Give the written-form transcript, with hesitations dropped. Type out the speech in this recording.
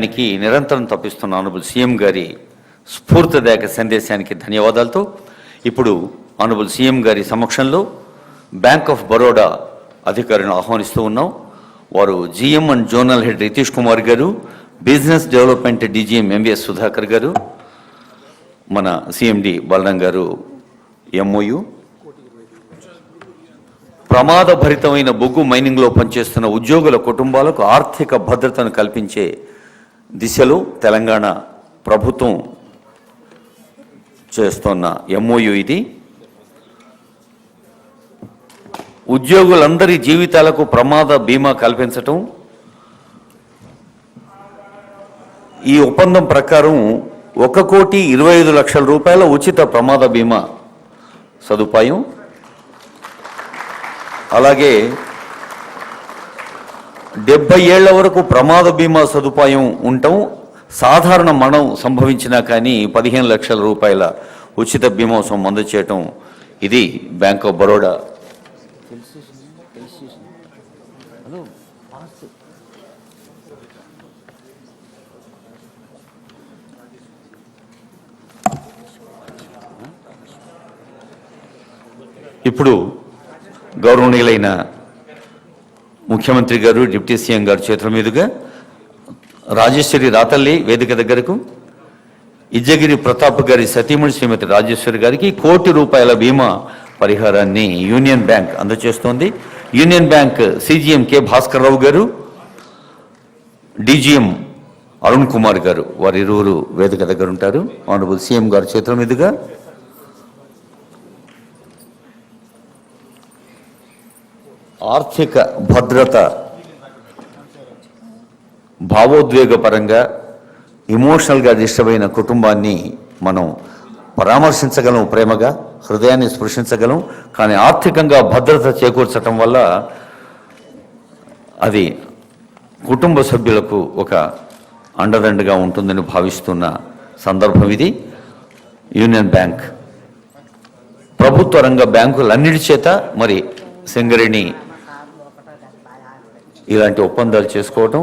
న్యాయానికి నిరంతరం తప్పిస్తున్న honourable CM గారి స్ఫూర్తిదాయక సందేశానికి ధన్యవాదాలతో ఇప్పుడు ఆనరబుల్ సీఎం గారి సమక్షంలో బ్యాంక్ ఆఫ్ బరోడా అధికారులను ఆహ్వానిస్తూ ఉన్నాం. వారు GM and zonal head Ritish Kumar గారు, business development DGM MVS Sudhakar గారు, మన సిఎండి బలరాం గారు ఎంఓయు, ప్రమాదభరితమైన బొగ్గు మైనింగ్లో పనిచేస్తున్న ఉద్యోగుల కుటుంబాలకు ఆర్థిక భద్రతను కల్పించే దిశలో తెలంగాణ ప్రభుత్వం చేస్తున్న ఎంఓయు ఇది. ఉద్యోగులందరి జీవితాలకు ప్రమాద బీమా కల్పించటం, ఈ ఒప్పందం ప్రకారం 1,25,00,000 రూపాయల ఉచిత ప్రమాద బీమా సదుపాయం, అలాగే 70 ఏళ్ల వరకు ప్రమాద బీమా సదుపాయం ఉండటం, సాధారణ మరణం సంభవించినా కానీ 15 లక్షల రూపాయల ఉచిత బీమా అందజేయటం ఇది బ్యాంక్ ఆఫ్ బరోడా. ఇప్పుడు గౌరవనీయులైన ముఖ్యమంత్రి గారు, డిప్యూటీ సీఎం గారు చేతుల మీదుగా రాజేశ్వరి రాతల్లి వేదిక దగ్గరకు, ఇజ్జగిరి ప్రతాప్ గారి సతీమణి శ్రీమతి రాజేశ్వరి గారికి 1 కోటి రూపాయల బీమా పరిహారాన్ని యూనియన్ బ్యాంక్ అందజేస్తోంది. Union bank CGM K Bhaskar Rao గారు, డీజీఎం అరుణ్ కుమార్ గారు, వారిరువురు వేదిక దగ్గర ఉంటారు. ఆనరబుల్ సీఎం గారి చేతుల మీదుగా ఆర్థిక భద్రత భావోద్వేగపరంగా ఎమోషనల్గా డిస్టర్బ్ అయిన కుటుంబాన్ని మనం పరామర్శించగలం, ప్రేమగా హృదయాన్ని స్పృశించగలం. కానీ ఆర్థికంగా భద్రత చేకూర్చటం వల్ల అది కుటుంబ సభ్యులకు ఒక అండదండగా ఉంటుందని భావిస్తున్న సందర్భం ఇది. యూనియన్ బ్యాంక్ ప్రభుత్వ రంగ బ్యాంకులన్నిటి చేత మరి సింగరేణి ఇలాంటి ఒప్పందాలు చేసుకోవటం